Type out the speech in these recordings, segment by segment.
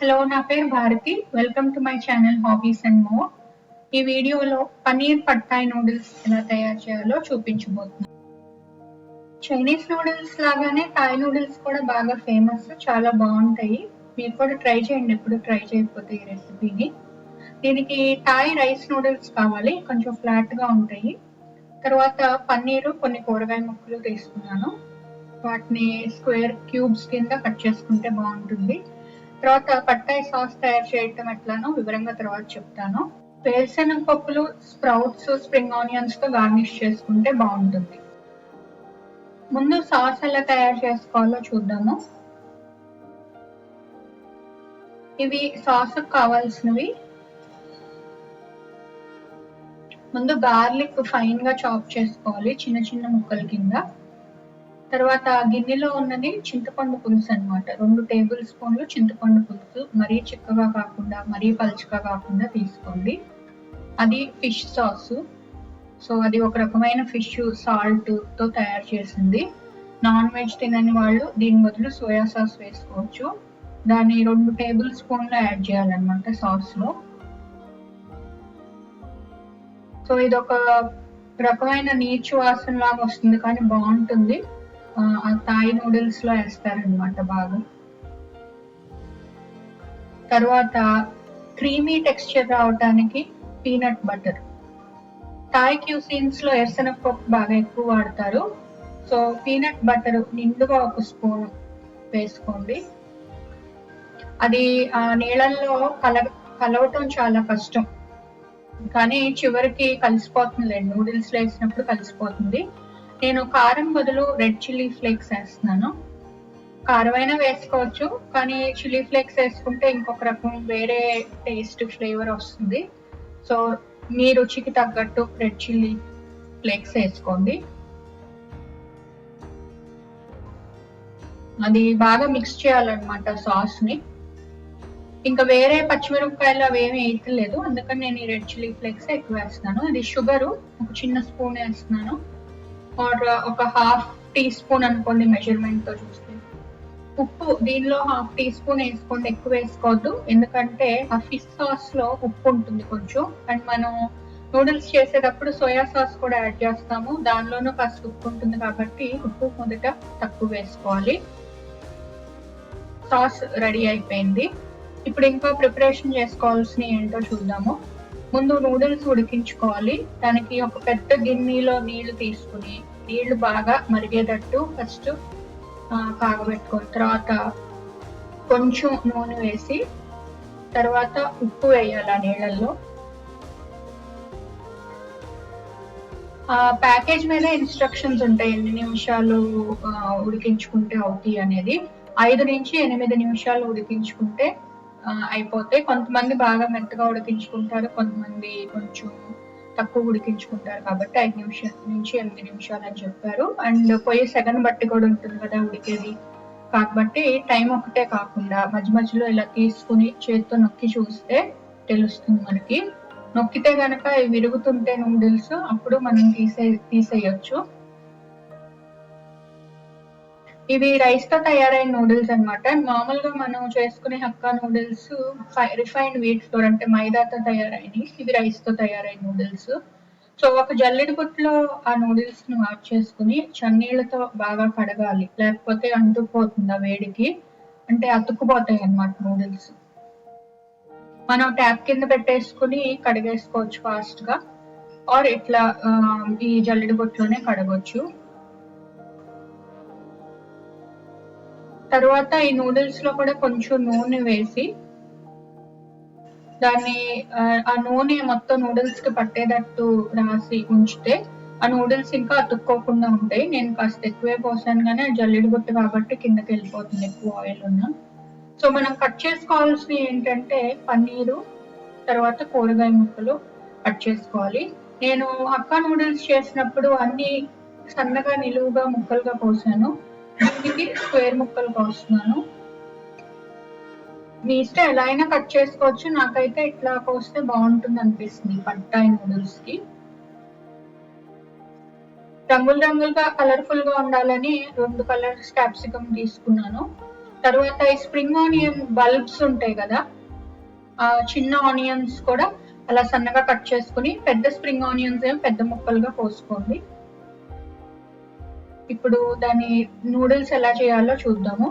Hello, నా పేరు Bharathi. Welcome to my channel hobbies and more. ఈ వీడియోలో పన్నీర్ పట్టాయ్ నూడిల్స్ ఎలా తయారు చేయాలో చూపించబోతున్నాను. చైనీస్ నూడిల్స్ లాగానే థాయ్ నూడిల్స్ కూడా బాగా ఫేమస్, చాలా బాగుంటాయి. మీరు కూడా ట్రై చేయండి, ఎప్పుడు ట్రై చేయకపోతే ఈ రెసిపీని. దీనికి థాయ్ రైస్ నూడిల్స్ కావాలి, కొంచెం ఫ్లాట్గా ఉంటాయి. తర్వాత పన్నీరు, కొన్ని కూరగాయ ముక్కలు తీసుకున్నాను. వాటిని స్క్వేర్ క్యూబ్స్ కింద కట్ చేసుకుంటే బాగుంటుంది. తర్వాత పట్టాయ్ సాస్ తయారు చేయటం ఎట్లానో వివరంగా తర్వాత చెప్తాను. వేరుశనగ పప్పులు, స్ప్రౌట్స్, స్ప్రింగ్ ఆనియన్స్ తో గార్నిష్ చేసుకుంటే బాగుంటుంది. ముందు సాస్ ఎలా తయారు చేసుకోవాలో చూద్దాము. ఇవి సాస్ కావాల్సినవి. ముందు గార్లిక్ ఫైన్ గా చాప్ చేసుకోవాలి, చిన్న చిన్న ముక్కల కింద. తర్వాత గిన్నెలో ఉన్నది చింతపండు పులుసు అన్నమాట. 2 టేబుల్ స్పూన్లు చింతపండు పులుసు, మరీ చిక్కగా కాకుండా మరీ పలుచగా కాకుండా తీసుకోండి. అది ఫిష్ సాస్. సో అది ఒక రకమైన ఫిష్ సాల్ట్ తో తయారు చేసింది. నాన్ వెజ్ తినని వాళ్ళు దీని బదులు సోయా సాస్ వేసుకోవచ్చు. దాన్ని 2 టేబుల్ స్పూన్లు యాడ్ చేయాలన్నమాట సాస్ లో. సో ఇది ఒక రకమైన నీచు వాసన లాగా వస్తుంది, కానీ బాగుంటుంది. ఆ థాయ్ నూడిల్స్ లో వేస్తారనమాట బాగా. తర్వాత క్రీమీ టెక్స్చర్ రావడానికి పీనట్ బటర్. థాయ్ క్యూసిన్స్ లో ఎర్సనపప్పు బాగా ఎక్కువ వాడతారు. సో పీనట్ బటర్ నిండుగా 1 స్పూన్ వేసుకోండి. అది ఆ నీళ్ళల్లో కలవటం చాలా కష్టం, కానీ చివరికి కలిసిపోతుంది. నూడిల్స్ లో వేసినప్పుడు కలిసిపోతుంది. నేను కారం బదులు రెడ్ చిల్లీ ఫ్లేక్స్ వేస్తున్నాను. కారమైనా వేసుకోవచ్చు, కానీ చిల్లీ ఫ్లేక్స్ వేసుకుంటే ఇంకొక రకం వేరే టేస్ట్ ఫ్లేవర్ వస్తుంది. సో మీ రుచికి తగ్గట్టు రెడ్ చిల్లీ ఫ్లేక్స్ వేసుకోండి. అది బాగా మిక్స్ చేయాలన్నమాట సాస్ ని. ఇంకా వేరే పచ్చిమిరపకాయలు అవేమి వేయట్లేదు, అందుకని నేను ఈ రెడ్ చిల్లీ ఫ్లేక్స్ ఎక్కువ వేస్తున్నాను. అది షుగరు ఒక చిన్న స్పూన్ వేస్తున్నాను, ఆర్ ఒక హాఫ్ టీ స్పూన్ అనుకోండి మెజర్మెంట్ తో చూస్తే. ఉప్పు దీనిలో హాఫ్ టీ స్పూన్ వేసుకోండి, ఎక్కువ వేసుకోవద్దు. ఎందుకంటే ఆ ఫిష్ సాస్ లో ఉప్పు ఉంటుంది కొంచెం, అండ్ మనం నూడిల్స్ చేసేటప్పుడు సోయా సాస్ కూడా యాడ్ చేస్తాము, దానిలోనూ కాస్త ఉప్పు ఉంటుంది కాబట్టి ఉప్పు మొదట తక్కువ వేసుకోవాలి. సాస్ రెడీ అయిపోయింది. ఇప్పుడు ఇంకా ప్రిపరేషన్ చేసుకోవాల్సిన ఏంటో చూద్దాము. ముందు నూడిల్స్ ఉడికించుకోవాలి. దానికి ఒక పెద్ద గిన్నెలో నీళ్లు తీసుకుని, నీళ్లు బాగా మరిగేటట్టు ఫస్ట్ కాగబెట్టుకోవాలి. తర్వాత కొంచెం నూనె వేసి, తర్వాత ఉప్పు వేయాలి ఆ నీళ్ళల్లో. ఆ ప్యాకేజ్ మీద ఇన్స్ట్రక్షన్స్ ఉంటాయి, ఎన్ని నిమిషాలు ఉడికించుకుంటే అవుతాయి అనేది. 5 నుంచి 8 నిమిషాలు ఉడికించుకుంటే అయిపోతాయి. కొంతమంది బాగా మెత్తగా ఉడికించుకుంటారు, కొంతమంది కొంచెం తక్కువ ఉడికించుకుంటారు, కాబట్టి 5 నుంచి 8 నిమిషాలు అని చెప్పారు. అండ్ పొయ్యి సెగను బట్టి కూడా ఉంటుంది కదా ఉడికేది, కాబట్టి టైం ఒకటే కాకుండా మధ్య మధ్యలో ఇలా తీసుకుని చేతితో నొక్కి చూస్తే తెలుస్తుంది మనకి. నొక్కితే గనక ఇవి విరుగుతుంటే నూడిల్స్, అప్పుడు మనం తీసేయచ్చు. ఇవి రైస్ తో తయారైన నూడిల్స్ అనమాట. మామూలుగా మనం చేసుకునే hakka noodles refined wheat flour అంటే మైదాతో తయారైనవి. ఇవి రైస్ తో తయారైన నూడిల్స్. సో ఒక జల్లెడ బుట్టలో ఆ నూడిల్స్ ను వాష్ చేసుకుని చన్నీళ్లతో బాగా కడగాలి, లేకపోతే అంటుకుపోతుంది ఆ వేడికి. అంటే అతుక్కుపోతాయి అన్నమాట నూడిల్స్. మనం ట్యాప్ కింద పెట్టేసుకుని కడిగేసుకోవచ్చు ఫాస్ట్ గా, ఆర్ ఇట్లా ఈ జల్లెడ బుట్టలోనే కడగొచ్చు. తర్వాత ఈ నూడిల్స్ లో కూడా కొంచెం నూనె వేసి, దాన్ని ఆ నూనె మొత్తం నూడిల్స్ కి పట్టేటట్టు రాసి ఉంచితే ఆ నూడిల్స్ ఇంకా అతుక్కోకుండా ఉంటాయి. నేను కాస్త ఎక్కువే పోసాను, కానీ జల్లెడ బుట్ట కాబట్టి కిందకి వెళ్ళిపోతుంది ఎక్కువ ఆయిల్ ఉన్నా. సో మనం కట్ చేసుకోవాల్సినవి ఏంటంటే పన్నీరు, తర్వాత కూరగాయ ముక్కలు కట్ చేసుకోవాలి. నేను హక్కా నూడిల్స్ చేసినప్పుడు అన్ని సన్నగా నిలువుగా ముక్కలుగా కోసాను, దీనికి స్క్వేర్ ముక్కలు కోస్తున్నాను. మీ ఇష్టం ఎలా అయినా కట్ చేసుకోవచ్చు, నాకైతే ఇట్లా కోస్తే బాగుంటుంది అనిపిస్తుంది పట్టాయ్ నూడిల్స్ కి. రంగులుగా కలర్ఫుల్ గా ఉండాలని 2 కలర్స్ క్యాప్సికమ్ తీసుకున్నాను. తర్వాత ఈ స్ప్రింగ్ ఆనియన్ బల్బ్స్ ఉంటాయి కదా, ఆ చిన్న ఆనియన్స్ కూడా అలా సన్నగా కట్ చేసుకుని, పెద్ద స్ప్రింగ్ ఆనియన్స్ ఏమో పెద్ద ముక్కలుగా కోసుకోండి. ఇప్పుడు దాని నూడిల్స్ ఎలా చేయాలో చూద్దాము.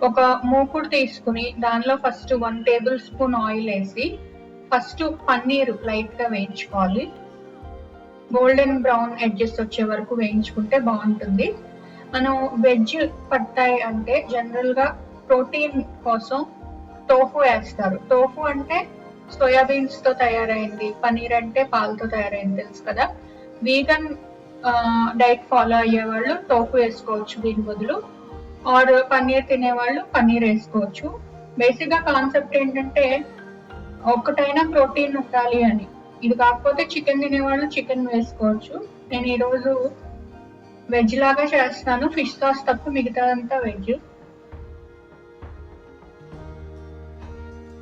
ఒక మూకుడు తీసుకుని దానిలో ఫస్ట్ 1 టేబుల్ స్పూన్ ఆయిల్ వేసి ఫస్ట్ పన్నీర్ లైట్ గా వేయించుకోవాలి. గోల్డెన్ బ్రౌన్ ఎడ్జెస్ వచ్చే వరకు వేయించుకుంటే బాగుంటుంది. మనం వెజ్ పట్టాయి అంటే జనరల్ గా ప్రోటీన్ కోసం టోఫు వేస్తారు. టోఫు అంటే సోయాబీన్స్ తో తయారైంది, పనీర్ అంటే పాలతో తయారైంది తెలుసు కదా. వీగన్ డైట్ ఫాలో అయ్యే వాళ్ళు టోఫు వేసుకోవచ్చు దీని బదులు, ఆర్ పన్నీర్ తినేవాళ్ళు పన్నీర్ వేసుకోవచ్చు. బేసిక్ గా కాన్సెప్ట్ ఏంటంటే ఒక్కటైనా ప్రోటీన్ ఉండాలి అని. ఇది కాకపోతే చికెన్ తినేవాళ్ళు చికెన్ వేసుకోవచ్చు. నేను ఈరోజు వెజ్ లాగా చేస్తాను, ఫిష్ సాస్ తప్ప మిగతాదంతా వెజ్.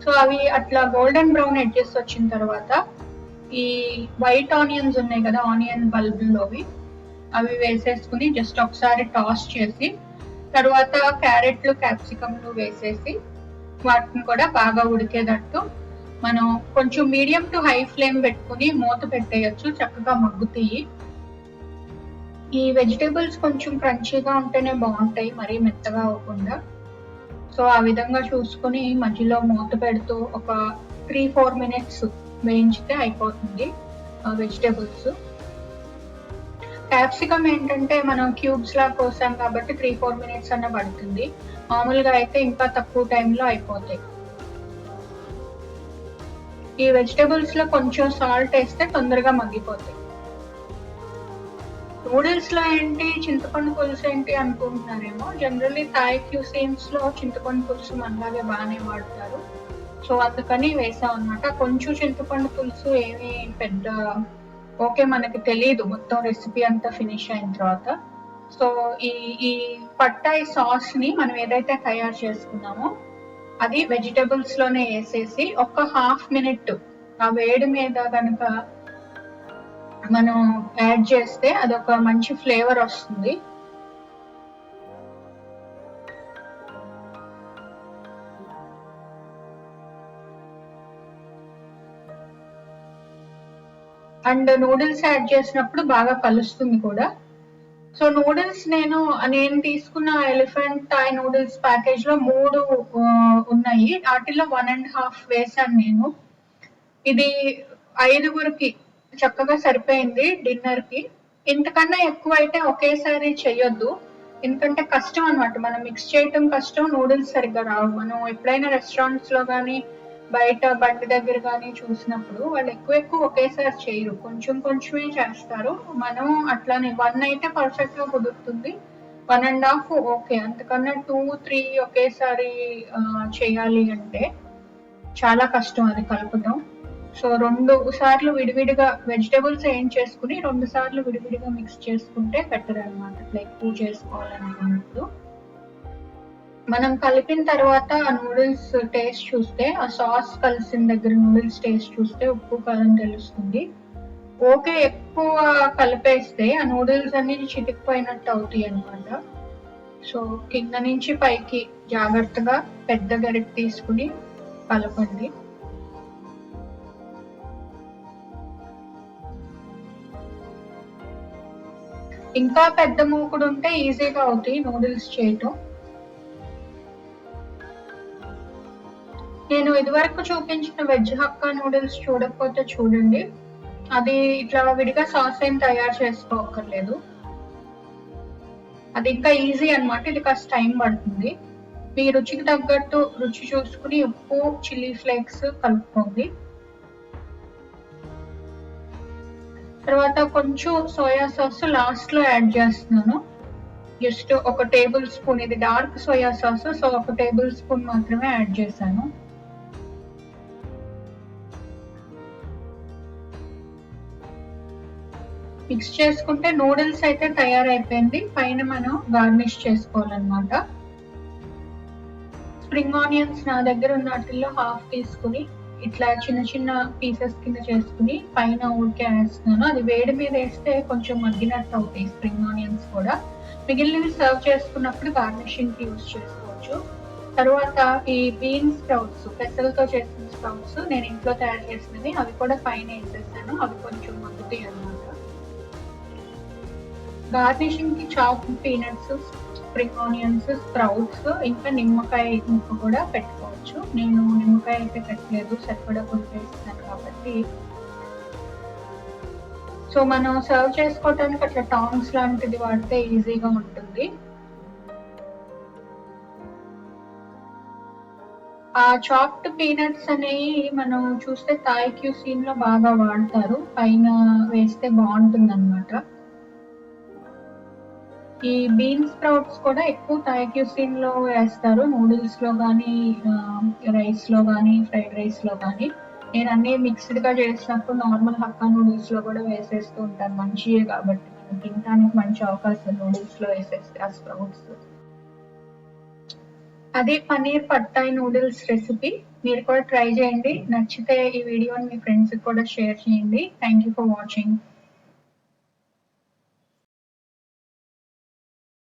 సో అవి అట్లా గోల్డెన్ బ్రౌన్ ఎడ్జెస్ వచ్చిన తర్వాత ఈ వైట్ ఆనియన్స్ ఉన్నాయి కదా, ఆనియన్ బల్బుల్లోవి, అవి వేసేసుకుని జస్ట్ ఒకసారి టాస్ చేసి తర్వాత క్యారెట్లు క్యాప్సికమ్లు వేసేసి వాటిని కూడా బాగా ఉడికేటట్టు మనం కొంచెం మీడియం టు హై ఫ్లేమ్ పెట్టుకుని మూత పెట్టేయచ్చు, చక్కగా మగ్గుతాయి. ఈ వెజిటేబుల్స్ కొంచెం క్రంచీగా ఉంటేనే బాగుంటాయి, మరీ మెత్తగా అవ్వకుండా. సో ఆ విధంగా చూసుకుని మధ్యలో మూత పెడుతూ ఒక 3-4 మినిట్స్ వేయించితే అయిపోతుంది వెజిటేబుల్స్. క్యాప్సికమ్ ఏంటంటే మనం క్యూబ్స్ లా కోసాం కాబట్టి 3-4 మినిట్స్ అన్న పడుతుంది, మామూలుగా అయితే ఇంకా తక్కువ టైంలో అయిపోతాయి. ఈ వెజిటేబుల్స్ లో కొంచెం సాల్ట్ వేస్తే తొందరగా మగ్గిపోతాయి. నూడిల్స్ లో ఏంటి చింతపండు పులుసు ఏంటి అనుకుంటున్నారేమో, జనరల్లీ థాయ్ క్యూసీన్స్ లో చింతపండు పులుసు మనలాగే బాగానే వాడతారు. సో అందుకని వేసాం అనమాట. కొంచెం చింతపండు పులుసు ఏమి పెద్ద ఓకే మనకి తెలియదు మొత్తం రెసిపీ అంతా ఫినిష్ అయిన తర్వాత. సో ఈ పట్టాయి సాస్ ని మనం ఏదైతే తయారు చేసుకున్నామో అది వెజిటేబుల్స్ లోనే వేసేసి ఒక 1/2 మినిట్ ఆ వేడి మీద కనుక మనం యాడ్ చేస్తే అదొక మంచి ఫ్లేవర్ వస్తుంది. అండ్ నూడిల్స్ యాడ్ చేసినప్పుడు బాగా కలుస్తుంది కూడా. సో నూడిల్స్ నేను తీసుకున్న ఎలిఫెంట్ థాయ్ నూడిల్స్ ప్యాకేజ్ లో 3 ఉన్నాయి, వాటిలో 1.5 వేసాను నేను. ఇది 5గురికి చక్కగా సరిపోయింది డిన్నర్ కి. ఇంతకన్నా ఎక్కువ అయితే ఒకేసారి చెయ్యొద్దు, ఎందుకంటే కష్టం అనమాట, మనం మిక్స్ చేయటం కష్టం, నూడిల్స్ సరిగ్గా రావు. మనం ఎప్పుడైనా రెస్టారెంట్స్ లో కానీ బయట బండి దగ్గర కానీ చూసినప్పుడు వాళ్ళు ఎక్కువ ఒకేసారి చేయరు, కొంచెం కొంచెమే చేస్తారు. మనం అట్లానే 1 అయితే పర్ఫెక్ట్ గా కుదురుతుంది, 1.5 ఓకే. అంతకన్నా 2-3 ఒకేసారి చేయాలి అంటే చాలా కష్టం అది కలపటం. సో 2 సార్లు విడివిడిగా వెజిటేబుల్స్ ఏం చేసుకుని 2 సార్లు విడివిడిగా మిక్స్ చేసుకుంటే బెటర్ అనమాట, అట్లా ఎక్కువ చేసుకోవాలనుకున్నప్పుడు. మనం కలిపిన తర్వాత ఆ నూడిల్స్ టేస్ట్ చూస్తే, ఆ సాస్ కలిసిన దగ్గర నూడిల్స్ టేస్ట్ చూస్తే ఉప్పు కారం తెలుస్తుంది. ఓకే ఎక్కువ కలిపేస్తే ఆ నూడిల్స్ అన్ని చిటికిపోయినట్టు అవుతాయి అనమాట. సో కింద నుంచి పైకి జాగ్రత్తగా పెద్ద గరిటె తీసుకుని కలపండి. ఇంకా పెద్ద మూకుడు ఉంటే ఈజీగా అవుతాయి నూడిల్స్ చేయటం. నేను ఇదివరకు చూపించిన వెజ్ హక్కా నూడిల్స్ చూడకపోతే చూడండి, అది ఇట్లా విడిగా సాస్ ఏం తయారు చేసుకోక్కర్లేదు, అది ఇంకా ఈజీ అనమాట. ఇది కాస్త టైం పడుతుంది. మీ రుచికి తగ్గట్టు రుచి చూసుకుని ఉప్పు చిల్లీ ఫ్లేక్స్ కలుపుకోండి. తర్వాత కొంచెం సోయా సాస్ లాస్ట్ లో యాడ్ చేస్తున్నాను, జస్ట్ 1 టేబుల్ స్పూన్. ఇది dark soya sauce, so 1 table spoon మాత్రమే యాడ్ చేశాను. మిక్స్ చేసుకుంటే నూడిల్స్ అయితే తయారైపోయింది, పైన మనం గార్నిష్ చేసుకోవాలన్నమాట. స్ప్రింగ్ ఆనియన్స్ నా దగ్గర ఉన్న వాటిల్లో 1/2 తీసుకుని ఇట్లా చిన్న చిన్న పీసెస్ కింద చేసుకుని పైన ఊరికే వేస్తున్నాను. అది వేడి మీద వేస్తే కొంచెం మగ్గినట్టు అవుతాయి స్ప్రింగ్ ఆనియన్స్ కూడా. మిగిలినవి సర్వ్ చేసుకున్నప్పుడు గార్నిషింగ్కి యూజ్ చేసుకోవచ్చు. తర్వాత ఈ బీన్స్ స్ప్రౌట్స్, పెసలతో చేసిన స్ప్రౌట్స్ నేను ఇంట్లో తయారు చేసినవి, అవి కూడా పైన వేసేసాను. అవి కొంచెం మగ్గుతాయి అన్నమాట. గార్నిషింగ్ కి chop peanuts, spring onions, sprouts, ఇంకా నిమ్మకాయ ముక్క కూడా పెట్టుకోవచ్చు. నేను నిమ్మకాయ అయితే పెట్టలేదు, సరిపడా పులుపు వేస్తున్నాను కాబట్టి. సో మనం సర్వ్ చేసుకోవటానికి అట్లా టాంగ్స్ లాంటిది వాడితే ఈజీగా ఉంటుంది. ఆ చాప్డ్ పీనట్స్ అనేవి మనం చూస్తే థాయ్ క్యూసీన్ లో బాగా వాడతారు, పైన వేస్తే బాగుంటుంది అనమాట. ఈ బీన్ స్ప్రౌట్స్ కూడా ఎక్కువ థాయ్ క్యూసీన్ లో వేస్తారు, నూడిల్స్ లో కానీ, రైస్ లో కానీ, ఫ్రైడ్ రైస్ లో కానీ. నేను అన్ని మిక్స్డ్ గా చేసినప్పుడు నార్మల్ హక్కా నూడిల్స్ లో కూడా వేసేస్తూ ఉంటాను, మంచియే కాబట్టి మనం తినడానికి మంచి అవకాశం నూడిల్స్ లో వేసేస్తే ఆ స్ప్రౌట్స్. అదే పన్నీర్ పట్టాయ్ నూడిల్స్ రెసిపీ, మీరు కూడా ట్రై చేయండి. నచ్చితే ఈ వీడియోని మీ ఫ్రెండ్స్ కూడా షేర్ చేయండి. Thank you for watching.